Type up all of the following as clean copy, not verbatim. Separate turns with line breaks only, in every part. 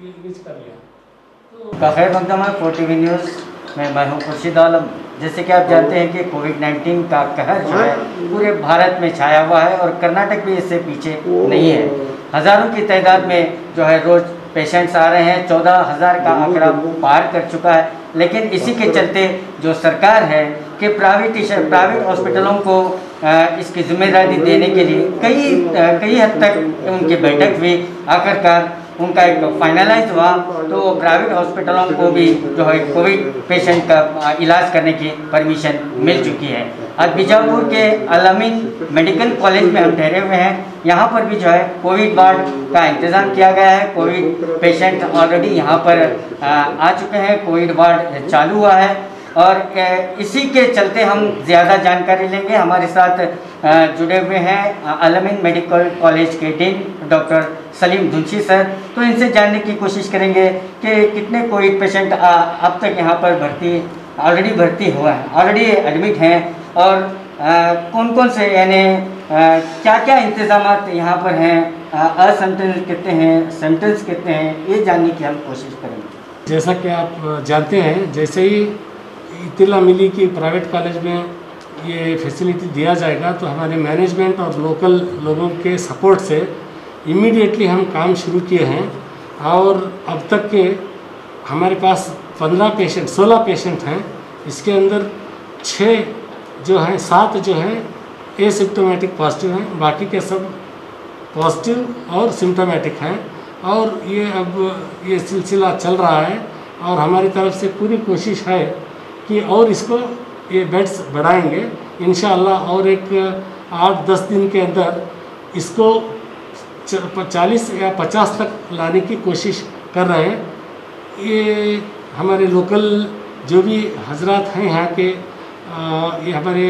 Use कर लिया।
खैर मकदम है 4TV न्यूज़ में मैं हूँ खुर्शीद आलम। जैसे कि आप जानते हैं कि कोविड-19 का कहर जो है पूरे भारत में छाया हुआ है और कर्नाटक भी इससे पीछे नहीं है। हज़ारों की तादाद में जो है रोज़ पेशेंट्स आ रहे हैं, 14,000 का आंकड़ा पार कर चुका है। लेकिन इसी के चलते जो सरकार है कि प्राइवेट हॉस्पिटलों को इसकी जिम्मेदारी देने के लिए कई हद तक उनकी बैठक हुई, आखिरकार उनका एक फाइनलाइज हुआ तो प्राइवेट हॉस्पिटलों को भी जो है कोविड पेशेंट का इलाज करने की परमिशन मिल चुकी है। आज बीजापुर के अल-अमीन मेडिकल कॉलेज में हम ठहरे हुए हैं। यहाँ पर भी जो है कोविड वार्ड का इंतज़ाम किया गया है। कोविड पेशेंट ऑलरेडी यहाँ पर आ चुके हैं, कोविड वार्ड चालू हुआ है और इसी के चलते हम ज़्यादा जानकारी लेंगे। हमारे साथ जुड़े हुए हैं अल-अमीन मेडिकल कॉलेज के डीन डॉक्टर सलीम धुंसी सर। तो इनसे जानने की कोशिश करेंगे कि कितने कोविड पेशेंट अब तक यहाँ पर ऑलरेडी भर्ती हुआ है, ऑलरेडी एडमिट हैं और कौन कौन से यानी क्या क्या इंतज़ामात यहाँ पर हैं, असिम्टम्स कितने हैं, सिम्टम्स कितने हैं, ये जानने की हम कोशिश करेंगे।
जैसा कि आप जानते हैं, जैसे ही इत्तला मिली कि प्राइवेट कॉलेज में ये फैसिलिटी दिया जाएगा तो हमारे मैनेजमेंट और लोकल लोगों के सपोर्ट से इमीडिएटली हम काम शुरू किए हैं और अब तक के हमारे पास 16 पेशेंट हैं। इसके अंदर 7 जो हैं एसिम्प्टोमेटिक पॉजिटिव हैं, बाकी के सब पॉजिटिव और सिम्प्टोमेटिक हैं और ये सिलसिला चल रहा है और हमारी तरफ से पूरी कोशिश है कि और इसको ये बेड्स बढ़ाएंगे इंशाअल्लाह और एक 8-10 दिन के अंदर इसको 40 या 50 तक लाने की कोशिश कर रहे हैं। ये हमारे लोकल जो भी हजरात हैं यहाँ के ये हमारे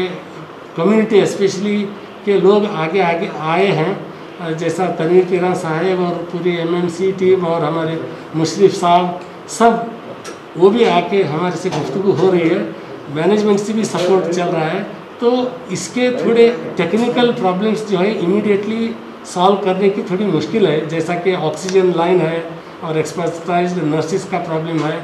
कम्युनिटी स्पेशली के लोग आगे आए हैं, जैसा तनवीर पीरान साहब और पूरी MMC टीम और हमारे मुशरफ साहब सब वो भी आके हमारे से गुफ्तगू हो रही है। मैनेजमेंट से भी सपोर्ट चल रहा है तो इसके थोड़े टेक्निकल प्रॉब्लम्स जो है इमीडिएटली सॉल्व करने की थोड़ी मुश्किल है, जैसा कि ऑक्सीजन लाइन है और एक्सपर्टाइज्ड नर्सिस का प्रॉब्लम है,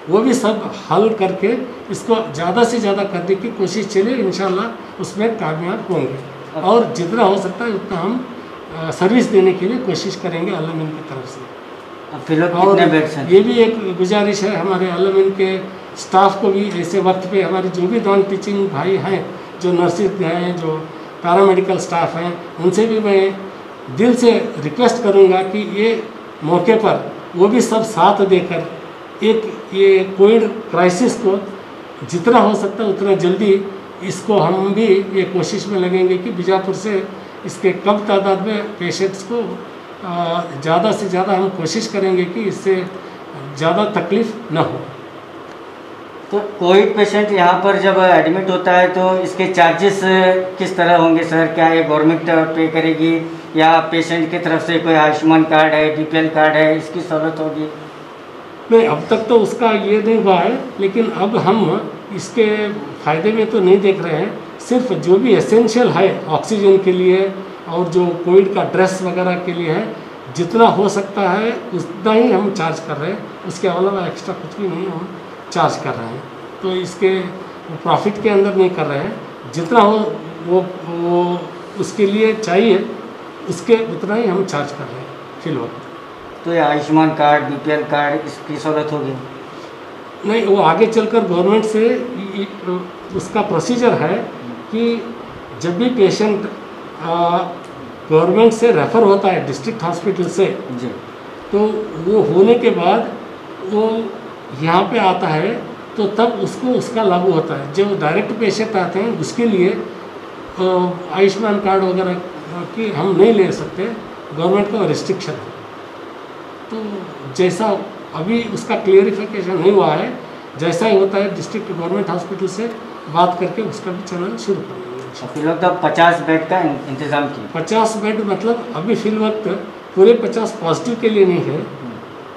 वो भी सब हल करके इसको ज़्यादा से ज़्यादा करने की कोशिश चले, इंशाल्लाह उसमें कामयाब होंगे और जितना हो सकता है उतना हम सर्विस देने के लिए कोशिश करेंगे अल-अमीन की तरफ से। और ये भी एक गुजारिश है हमारे अल-अमीन के स्टाफ को भी, ऐसे वक्त पे हमारे जो भी नॉन टीचिंग भाई हैं, जो नर्सिस हैं, जो पैरामेडिकल स्टाफ हैं, उनसे भी मैं दिल से रिक्वेस्ट करूंगा कि ये मौके पर वो भी सब साथ देकर ये कोविड क्राइसिस को जितना हो सकता है उतना जल्दी इसको हम भी ये कोशिश में लगेंगे कि बीजापुर से इसके कम तादाद में पेशेंट्स को ज़्यादा से ज़्यादा हम कोशिश करेंगे कि इससे ज़्यादा तकलीफ़ न हो।
तो कोविड पेशेंट यहाँ पर जब एडमिट होता है तो इसके चार्जेस किस तरह होंगे सर? क्या ये गवर्नमेंट पे करेगी या पेशेंट की तरफ से कोई आयुष्मान कार्ड है, BPL कार्ड है, इसकी सहूलत होगी?
नहीं, अब तक तो उसका ये नहीं हुआ है, लेकिन अब हम इसके फ़ायदे में तो नहीं देख रहे हैं। सिर्फ जो भी एसेंशियल है ऑक्सीजन के लिए और जो कोविड का ड्रेस वगैरह के लिए है, जितना हो सकता है उतना ही हम चार्ज कर रहे हैं, उसके अलावा एक्स्ट्रा कुछ भी नहीं हम चार्ज कर रहे हैं। तो इसके प्रॉफिट के अंदर नहीं कर रहे हैं, जितना हो वो उसके लिए चाहिए उसके उतना ही हम चार्ज कर रहे हैं फिल वक्त।
तो ये आयुष्मान कार्ड, BPL कार्ड, इसकी सहूलत होगी?
नहीं, वो आगे चलकर गवर्नमेंट से उसका प्रोसीजर है कि जब भी पेशेंट गवर्नमेंट से रेफ़र होता है डिस्ट्रिक्ट हॉस्पिटल से
जी, तो
वो होने के बाद वो यहाँ पे आता है तो तब उसको उसका लागू होता है। जो डायरेक्ट पेशेंट आते हैं उसके लिए आयुष्मान कार्ड वगैरह की हम नहीं ले सकते, गवर्नमेंट का रिस्ट्रिक्शन है। तो जैसा अभी उसका क्लियरिफिकेशन नहीं हुआ है, जैसा ही होता है डिस्ट्रिक्ट गवर्नमेंट हॉस्पिटल से बात करके उसका भी चलन शुरू करेंगे।
फिल वक्त 50 बेड का इंतज़ाम किया।
50 बेड मतलब अभी फिल वक्त पूरे 50 पॉजिटिव के लिए नहीं है,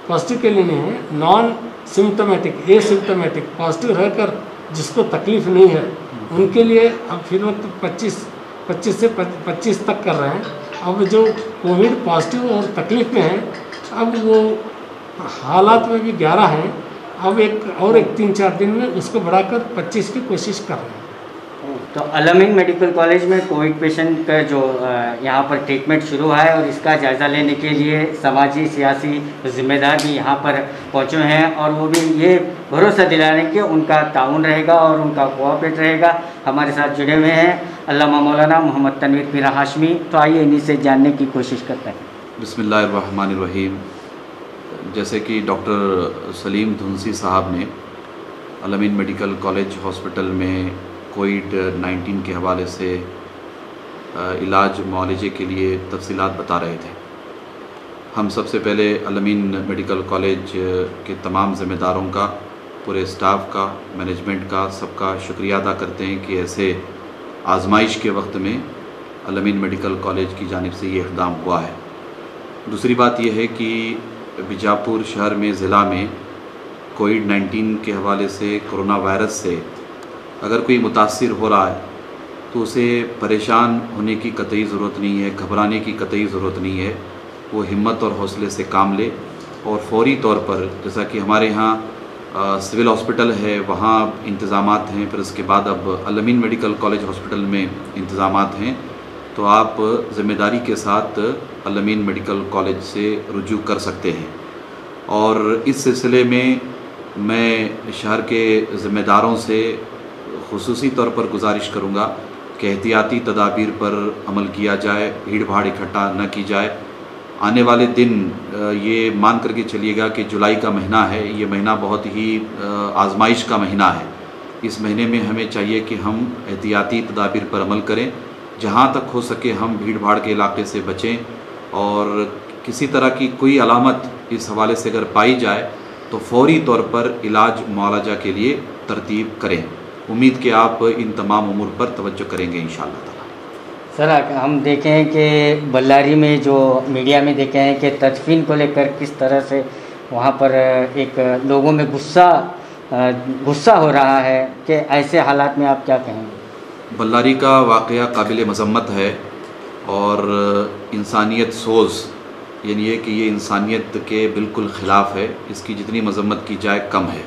पॉजिटिव के लिए नहीं है, नॉन सिम्टोमेटिक एसिम्टोमेटिक पॉजिटिव रहकर जिसको तकलीफ़ नहीं है उनके लिए अब फिल वक्त 25 से 25 तक कर रहे हैं। अब जो कोविड पॉजिटिव और तकलीफ़ में है अब वो हालात में भी 11 हैं। अब एक 3-4 दिन में उसको बढ़ाकर 25 की कोशिश कर रहे हैं।
तो अल-अमीन मेडिकल कॉलेज में कोविड पेशेंट का जो यहाँ पर ट्रीटमेंट शुरू है और इसका जायज़ा लेने के लिए समाजी सियासी जिम्मेदार भी यहाँ पर पहुँचे हैं और वो भी ये भरोसा दिलाने के उनका ताउन रहेगा और उनका कोऑपरेट रहेगा। हमारे साथ जुड़े हुए हैं अल्लामा मौलाना मोहम्मद तनवीर पीर हाशमी। तो आइए इन्हीं से जानने की कोशिश करते हैं।
बिस्मिल्लाहिर्रहमानिर्रहीम। जैसे कि डॉक्टर सलीम धुनसी साहब ने अल-अमीन मेडिकल कॉलेज हॉस्पिटल में कोविड-19 के हवाले से इलाज मुआलजे के लिए तफसीलात बता रहे थे। हम सबसे पहले अल-अमीन मेडिकल कॉलेज के तमाम ज़िम्मेदारों का, पूरे स्टाफ का, मैनेजमेंट का, सबका शुक्रिया अदा करते हैं कि ऐसे आजमाइश के वक्त में अल-अमीन मेडिकल कॉलेज की जानिब से ये इक़दाम हुआ है। दूसरी बात यह है कि बीजापुर शहर में ज़िला में कोविड-19 के हवाले से, कोरोना वायरस से अगर कोई मुतासिर हो रहा है तो उसे परेशान होने की कतई ज़रूरत नहीं है, घबराने की कतई ज़रूरत नहीं है। वो हिम्मत और हौसले से काम ले और फौरी तौर पर, जैसा कि हमारे यहाँ सिविल हॉस्पिटल है वहाँ इंतज़ामात हैं, फिर उसके बाद अब अल-अमीन मेडिकल कॉलेज हॉस्पिटल में इंतज़ामात हैं, तो आप ज़िम्मेदारी के साथ अल-अमीन मेडिकल कॉलेज से रुजू कर सकते हैं। और इस सिलसिले में मैं शहर के ज़िम्मेदारों से खुसूसी तौर पर गुजारिश करूँगा कि एहतियाती तदाबीर पर अमल किया जाए, भीड़ भाड़ इकट्ठा न की जाए। आने वाले दिन ये मान करके चलिएगा कि जुलाई का महीना है, ये महीना बहुत ही आजमाइश का महीना है। इस महीने में हमें चाहिए कि हम एहतियाती तदाबीर पर अमल करें, जहाँ तक हो सके हम भीड़ भाड़ के इलाके से बचें और किसी तरह की कोई अलामत इस हवाले से अगर पाई जाए तो फौरी तौर पर इलाज मुआलजा के लिए तरतीब करें। उम्मीद कि आप इन तमाम उमूर पर तवज्जो करेंगे इंशाअल्लाह ताला।
सर, हम देखें हैं कि बल्लारी में जो मीडिया में देखे हैं कि तदफीन को लेकर किस तरह से वहाँ पर एक लोगों में गुस्सा हो रहा है, कि ऐसे हालात में आप क्या कहेंगे?
बल्लारी का वाक़या काबिल मज़म्मत है और इंसानियत सोज़, यानी ये कि ये इंसानियत के बिल्कुल ख़िलाफ़ है। इसकी जितनी मज़म्मत की जाए कम है।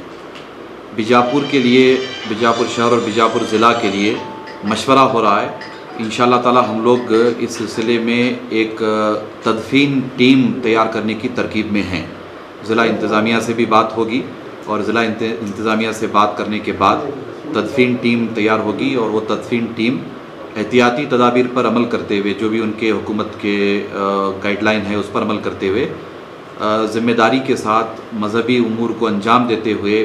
बीजापुर के लिए, बीजापुर शहर और बीजापुर ज़िला के लिए मशवरा हो रहा है। इंशाअल्लाह ताला हम लोग इस सिलसिले में एक तदफीन टीम तैयार करने की तरकीब में हैं। ज़िला इंतज़ामिया से भी बात होगी और ज़िला इंतज़ामिया से बात करने के बाद तदफीन टीम तैयार होगी और वो तदफीन टीम एहतियाती तदाबीर पर अमल करते हुए, जो भी उनके हुकूमत के गाइडलाइन है उस पर अमल करते हुए, ज़िम्मेदारी के साथ मज़हबी उमूर को अंजाम देते हुए,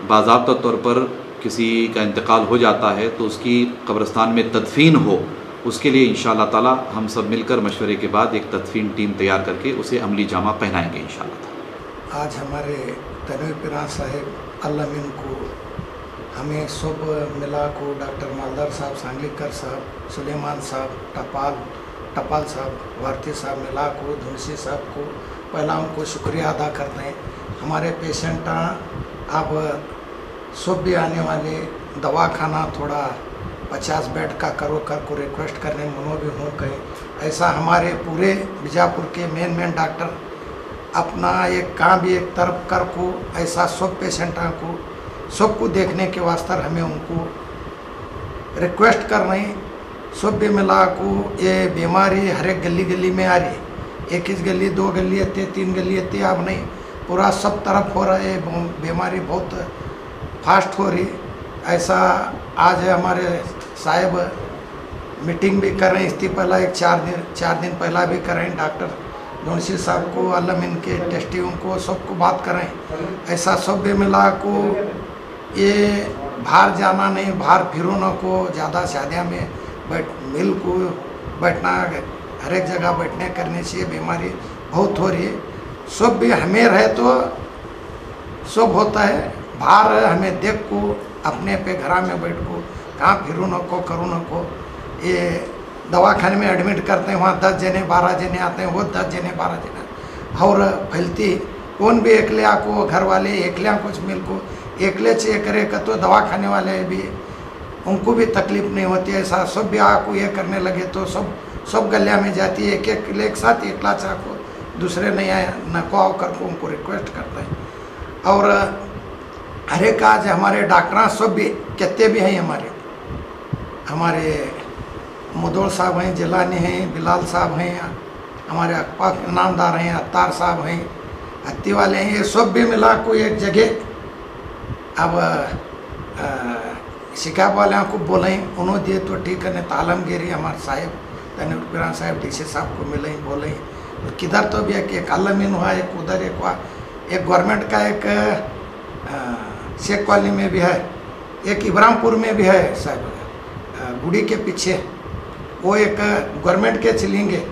बाज़ाब्ता तौर पर किसी का इंतकाल हो जाता है तो उसकी कब्रिस्तान में तदफीन हो, उसके लिए इंशाअल्लाह ताला हम सब मिलकर मशवरे के बाद एक तदफीन टीम तैयार करके उसे अमली जामा पहनाएंगे इंशाअल्लाह ताला।
आज हमारे तनवीर पीर साहब अल-अमीन को हमें सब मिला को डॉक्टर मालदार साहब, सांगलीकर साहब, सुलेमान साहब, टपाल साहब, भारती साहब, मिला को धुनसी साहब को पहला उनको शुक्रिया अदा करते हैं। हमारे पेशेंट अब सब भी आने वाले दवा खाना थोड़ा 50 बेड का करो कर को रिक्वेस्ट करने मनो भी हूँ कहीं ऐसा हमारे पूरे बीजापुर के मेन डॉक्टर अपना एक काम भी एक तरफ कर को ऐसा सब पेशेंटों को सबको देखने के वास्ते हमें उनको रिक्वेस्ट कर रहे हैं। सब भी मिला को ये बीमारी हर एक गली गली में आ रही है, एक ही गली 2 गली आती 3 गली आती, अब नहीं पूरा सब तरफ हो रहा है। बीमारी बहुत फास्ट हो रही। ऐसा आज हमारे साहब मीटिंग भी कर रहे हैं, इससे पहला एक 4 दिन पहला भी कर रहे हैं। डॉक्टर धुनसी साहब को, अल-अमीन के टेस्टियों को सबको बात कर रहे हैं। ऐसा सब भी मिला को ये बाहर जाना नहीं, बाहर फिरो न को, ज़्यादा शादियाँ में मिल को बैठना, हर एक जगह बैठने करने से बीमारी बहुत हो रही है। सब भी हमें रहे तो सब होता है, बाहर हमें देख को अपने पे घर में बैठ को कहाँ फिरू न को करूँ न को। ये दवाखाने में एडमिट करते हैं, वहाँ 10 जने 12 जने आते हैं, वो 10 जने 12 जने और फैलती कौन भी एकलिया को, घर वाले एकलिया कुछ मिल को एकले से करे तो दवाखाने वाले भी उनको भी तकलीफ नहीं होती है। ऐसा सब भी आको ये करने लगे तो सब गलिया में जाती है, एक साथ एकला चा को दूसरे नहीं आए न को आओ करके उनको रिक्वेस्ट करते हैं। और हर एक आज हमारे डॉक्टर सब भी कहते भी हैं, हमारे मुदोल साहब हैं, जिलानी हैं, बिलाल साहब हैं, हमारे अकबा इनामदार हैं, अत्तार साहब हैं, हत्ती वाले हैं, ये सब भी मिला कोई एक जगह अब शिकायत वाले को बोलें उन्होंने दिए तो ठीक है, नहीं तो आलमगिरी हमारे साहेब तनवीर साहब डीसी साहब को मिलें बोलें। तो किधर तो भी एक आलमीन हुआ, एक उधर एक हुआ, एक गवर्नमेंट का एक शेख कॉलोनी में भी है, एक इब्राहिमपुर में भी है साहब गुड़ी के पीछे, वो एक गवर्नमेंट के चलेंगे,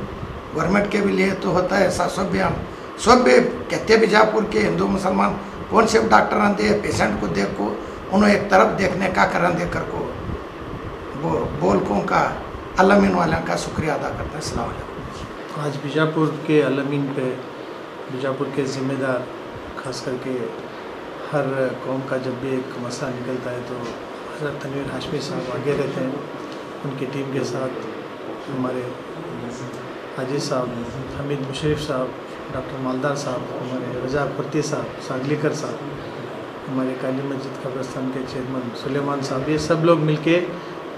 गवर्नमेंट के भी लिए तो होता है ऐसा। सब भी कहते बीजापुर के हिंदू मुसलमान कौन से डॉक्टर दे पेशेंट को देख को उन्होंने एक तरफ देखने का करन दे कर को बोलकों का अलमीन वालों का शुक्रिया अदा करते हैं। अस्सलाम वालेकुम।
आज बीजापुर के अलमीन पे बीजापुर के ज़िम्मेदार खास करके हर कौम का जब भी एक मसला निकलता है तो हज़रत तनवीर हाशमी साहब आगे रहते हैं, उनकी टीम के साथ हमारे हाजी साहब, हमीद मुशर्रफ साहब, डॉक्टर मालदार साहब, हमारे रजा फर्ती साहब, सांगलीकर साहब, हमारे काली मस्जिद कब्रस्तान के चेयरमैन सुलेमान साहब, ये सब लोग मिलके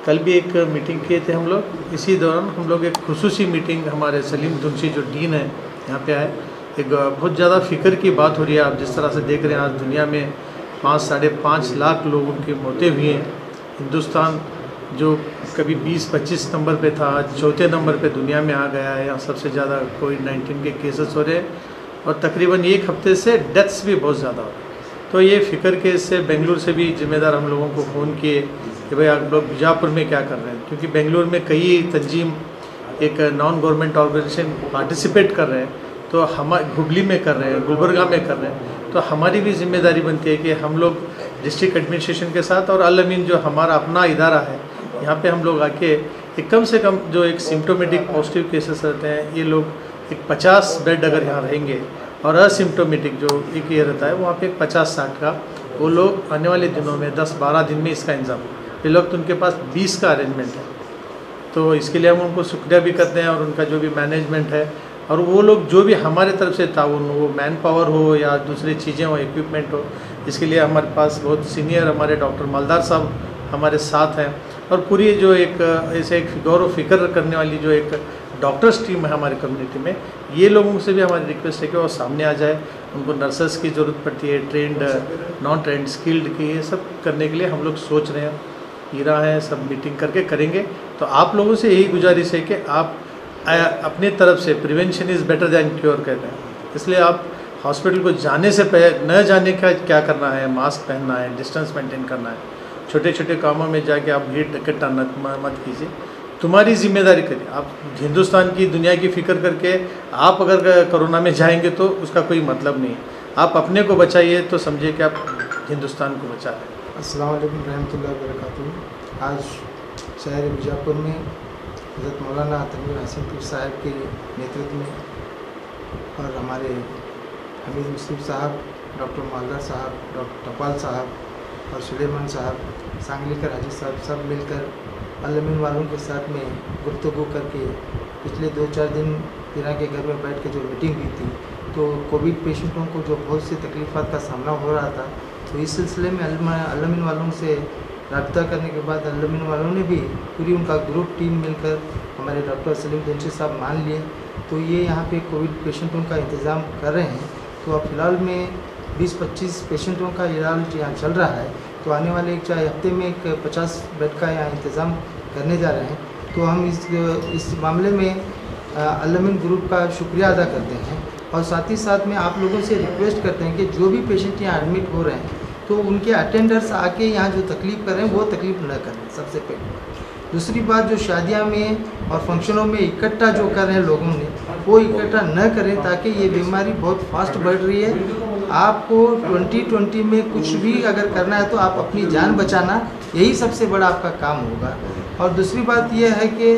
कल भी एक मीटिंग किए थे हम लोग। इसी दौरान हम लोग एक खुसूसी मीटिंग हमारे सलीम धुनसी जो डीन है यहाँ पे आए। एक बहुत ज़्यादा फ़िक्र की बात हो रही है, आप जिस तरह से देख रहे हैं आज दुनिया में 5-5.5 लाख लोगों की मौतें हुई हैं। हिंदुस्तान जो कभी 20-25 नंबर पे था आज 4थे नंबर पे दुनिया में आ गया है। यहाँ सबसे ज़्यादा कोविड-19 के केसेस हो रहे हैं और तकरीबन एक हफ्ते से डेथ्स भी बहुत ज़्यादा हो रहे हैं। तो ये फ़िक्र के इससे बेंगलुरु से भी ज़िम्मेदार हम लोगों को फ़ोन किए कि भाई आप लोग बीजापुर में क्या कर रहे हैं, क्योंकि बेंगलुरु में कई तंजीम एक नॉन गवर्नमेंट ऑर्गेनाइजेशन पार्टिसिपेट कर रहे हैं, तो हम हुबली में कर रहे हैं, गुलबर्गा में कर रहे हैं, तो हमारी भी जिम्मेदारी बनती है कि हम लोग डिस्ट्रिक्ट एडमिनिस्ट्रेशन के साथ और अल-अमीन जो हमारा अपना इदारा है यहाँ पे हम लोग आके एक कम से कम जो एक सिम्टोमेटिक पॉजिटिव केसेस रहते हैं ये लोग एक 50 बेड अगर यहाँ रहेंगे और असिम्टोमेटिक जो एक ये रहता है वहाँ पे 50-60 का वो लोग आने वाले दिनों में 10-12 दिन में इसका इंतजाम, ये लोग तो उनके पास 20 का अरेंजमेंट है। तो इसके लिए हम उनको शुक्रिया भी करते हैं और उनका जो भी मैनेजमेंट है और वो लोग जो भी हमारे तरफ से ताउन, वो मैन पावर हो या दूसरी चीज़ें हो, इक्विपमेंट हो, इसके लिए हमारे पास बहुत सीनियर हमारे डॉक्टर मालदार साहब हमारे साथ हैं और पूरी जो एक ऐसे एक गौर व फिक्र करने वाली जो एक डॉक्टर्स टीम है हमारी कम्युनिटी में, ये लोगों से भी हमारी रिक्वेस्ट है कि वो सामने आ जाए। उनको नर्सेस की ज़रूरत पड़ती है, ट्रेंड, नॉन ट्रेंड, स्किल्ड की, ये सब करने के लिए हम लोग सोच रहे हैं, हीरा हैं, सब मीटिंग करके करेंगे। तो आप लोगों से यही गुजारिश है कि आप अपनी तरफ से prevention is better than cure कहते हैं, इसलिए आप हॉस्पिटल को जाने से पहले न जाने का क्या करना है, मास्क पहनना है, डिस्टेंस मेंटेन करना है, छोटे छोटे कामों में जाके आप भीड़ इकट्ठा मत कीजिए, तुम्हारी जिम्मेदारी करिए। आप हिंदुस्तान की, दुनिया की फ़िक्र करके आप अगर कोरोना में जाएंगे तो उसका कोई मतलब नहीं है। आप अपने को बचाइए तो समझिए कि आप हिंदुस्तान को बचा रहे हैं।
अस्सलाम वालेकुम रहमतुल्लाहि व बरकातुहू। आज शहर बीजापुर में हज़रत मौलाना तनवीर हाशमी साहब के नेतृत्व में और हमारे हमीद मुशर्रफ साहब, डॉक्टर मालदार साहब, डॉक्टर टपाल साहब और सुलेमान साहब, सांगलीकर हाजी साहब सब मिलकर अल-अमीन वालों के साथ में गुफ्तगू करके पिछले 2-4 दिन पीरा के घर में बैठ के जो मीटिंग हुई थी, तो कोविड पेशेंटों को जो बहुत सी तकलीफ़ात का सामना हो रहा था, तो इस सिलसिले में अल-अमीन वालों से रब्ता करने के बाद अल-अमीन वालों ने भी पूरी उनका ग्रुप टीम मिलकर हमारे डॉक्टर सलीम धुनसी साहब मान लिए, तो ये यहाँ पे कोविड पेशेंटों का इंतज़ाम कर रहे हैं। तो अब फ़िलहाल में 20-25 पेशेंटों का इलाज यहाँ चल रहा है, तो आने वाले एक हफ्ते में एक 50 बेड का यहाँ इंतज़ाम करने जा रहे हैं। तो हम इस मामले में अल-अमीन ग्रुप का शुक्रिया अदा करते हैं और साथ ही साथ में आप लोगों से रिक्वेस्ट करते हैं कि जो भी पेशेंट यहाँ एडमिट हो रहे हैं तो उनके अटेंडर्स आके यहाँ जो तकलीफ़ कर रहे हैं वो तकलीफ़ न करें, सबसे पहले। दूसरी बात, जो शादियाँ में और फंक्शनों में इकट्ठा जो कर रहे हैं लोगों ने, वो इकट्ठा न करें, ताकि ये बीमारी बहुत फास्ट बढ़ रही है। आपको 2020 में कुछ भी अगर करना है तो आप अपनी जान बचाना, यही सबसे बड़ा आपका काम होगा। और दूसरी बात यह है कि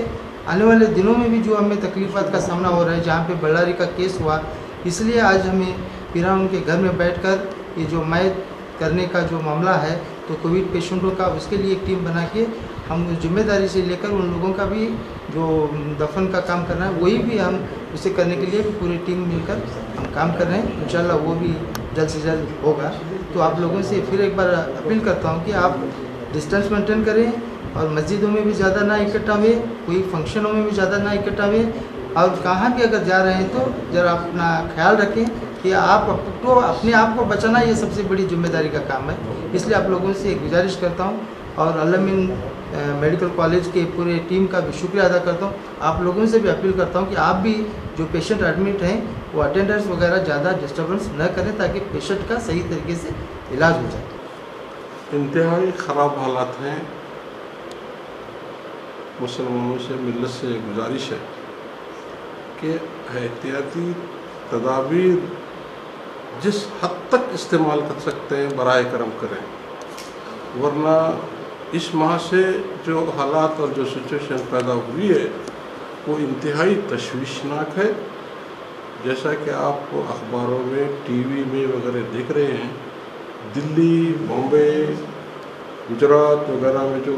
आने वाले दिनों में भी जो हमें तकलीफ़ात का सामना हो रहा है, जहाँ पे बल्लारी का केस हुआ, इसलिए आज हमें पीरा उनके घर में बैठकर ये जो मैत करने का जो मामला है, तो कोविड पेशेंटों का, उसके लिए एक टीम बना के हम जिम्मेदारी से लेकर उन लोगों का भी जो दफन का काम करना है वही भी हम उसे करने के लिए भी पूरी टीम मिलकर हम काम कर रहे हैं। इंशाल्लाह वो भी जल्द से जल्द होगा। तो आप लोगों से फिर एक बार अपील करता हूँ कि आप डिस्टेंस मेंटेन करें और मस्जिदों में भी ज़्यादा ना इकट्ठा हुए, कोई फंक्शनों में भी ज़्यादा ना इकट्ठा हुए, और कहाँ भी अगर जा रहे हैं तो ज़रा अपना ख्याल रखें कि आप तो अपने आप को बचाना ये सबसे बड़ी जिम्मेदारी का काम है। इसलिए आप लोगों से गुजारिश करता हूँ और अल-अमीन मेडिकल कॉलेज के पूरे टीम का भी शुक्रिया अदा करता हूँ। आप लोगों से भी अपील करता हूँ कि आप भी जो पेशेंट एडमिट हैं वो अटेंडेंस वगैरह ज़्यादा डिस्टर्बेंस न करें ताकि पेशेंट का सही तरीके से इलाज हो जाए।
इंतहाई ख़राब हालात हैं। मुसलमानों से मिल्लत से गुजारिश है कि एहतियाती तदाबीर जिस हद तक इस्तेमाल कर सकते हैं बराए करम करें, वरना इस माह से जो हालात और जो सिचुएशन पैदा हुई है वो इंतहाई तशवीशनाक है। जैसा कि आप अखबारों में, टीवी में वगैरह देख रहे हैं, दिल्ली, बॉम्बे, गुजरात वगैरह में जो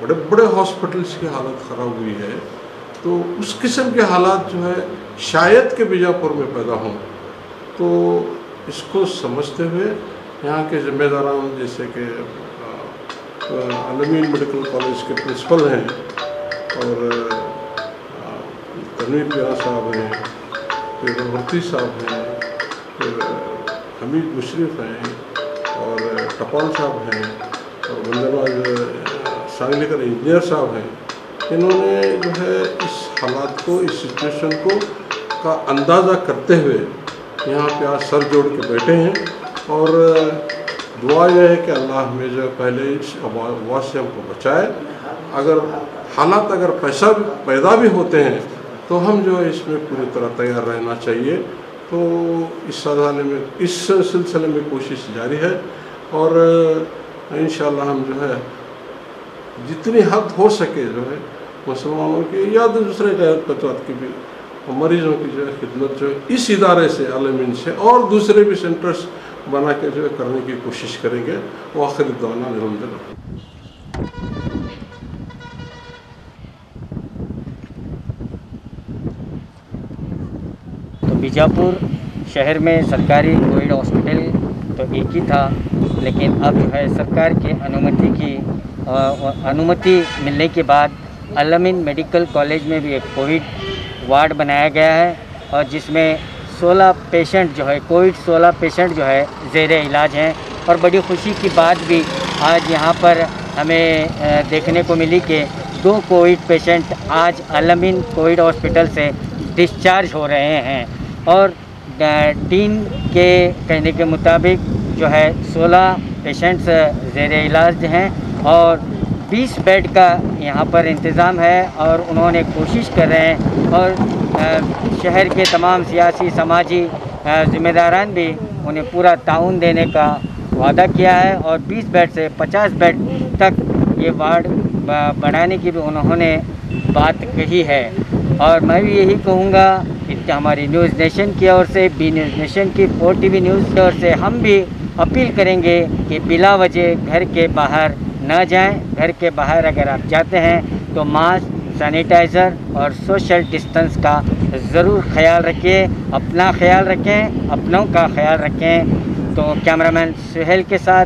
बड़े बड़े हॉस्पिटल्स की हालत ख़राब हुई है, तो उस किस्म के हालात जो है शायद के बीजापुर में पैदा हों। तो इसको समझते हुए यहाँ के ज़िम्मेदारान जैसे कि अल-अमीन मेडिकल कॉलेज के प्रिंसिपल हैं और तनवीर प्यारा साहब हैं, फिर मुफ्ती साहब हैं, फिर हमीद मुशरफ हैं और टपाल साहब हैं और बंदरबाज सांगलीकर इंजीनियर साहब हैं। इन्होंने जो है इस हालात को, इस सिचुएशन को का अंदाज़ा करते हुए यहाँ पे आज सर जोड़ के बैठे हैं और दुआ यह है कि अल्लाह हमें जो पहले इस वबा से हमको बचाए। अगर हालात अगर पैदा भी होते हैं तो हम जो है इसमें पूरी तरह तैयार रहना चाहिए। तो इस सिलसिले में कोशिश जारी है और इंशाअल्लाह हम जो है जितनी हद हो सके जो है मुसलमानों की या दूसरे गैर की भी मरीजों की जो है खिदमत जो है इस इदारे से, अल-अमीन से और दूसरे भी सेंटर्स बना के जो है करने की कोशिश करेंगे। वो आखिरी दौरान अल्हम्दुलिल्लाह।
तो बीजापुर शहर में सरकारी कोविड हॉस्पिटल तो एक ही था, लेकिन अब जो है सरकार की अनुमति मिलने के बाद अल-अमीन मेडिकल कॉलेज में भी एक कोविड वार्ड बनाया गया है और जिसमें 16 पेशेंट जो है कोविड 16 पेशेंट जो है ज़ेर इलाज हैं। और बड़ी खुशी की बात भी आज यहाँ पर हमें देखने को मिली कि 2 कोविड पेशेंट आज अल-अमीन कोविड हॉस्पिटल से डिस्चार्ज हो रहे हैं और टीम के कहने के मुताबिक जो है 16 पेशेंट्स ज़ेर इलाज हैं और 20 बेड का यहाँ पर इंतज़ाम है और उन्होंने कोशिश कर रहे हैं और शहर के तमाम सियासी समाजी ज़िम्मेदारान भी उन्हें पूरा ताउन देने का वादा किया है और 20 बेड से 50 बेड तक ये वार्ड बढ़ाने की भी उन्होंने बात कही है। और मैं भी यही कहूँगा कि हमारी न्यूज़ नेशन की ओर से, बी न्यूज़ नेशन की 4TV न्यूज़ की ओर से हम भी अपील करेंगे कि बिला वजह घर के बाहर न जाएं। घर के बाहर अगर आप जाते हैं तो मास्क, सैनिटाइज़र और सोशल डिस्टेंस का ज़रूर ख्याल रखें, अपना ख्याल रखें, अपनों का ख्याल रखें। तो कैमरामैन सुहेल के साथ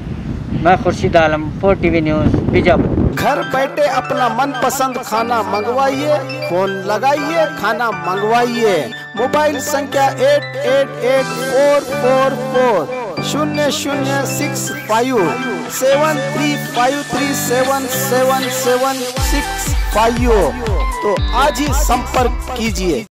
मैं खुर्शीद आलम, 4TV न्यूज़ बीजापुर।
घर बैठे अपना मनपसंद खाना मंगवाइए, फोन लगाइए, खाना मंगवाइए। मोबाइल संख्या 888844006573537775। तो आज ही संपर्क कीजिए।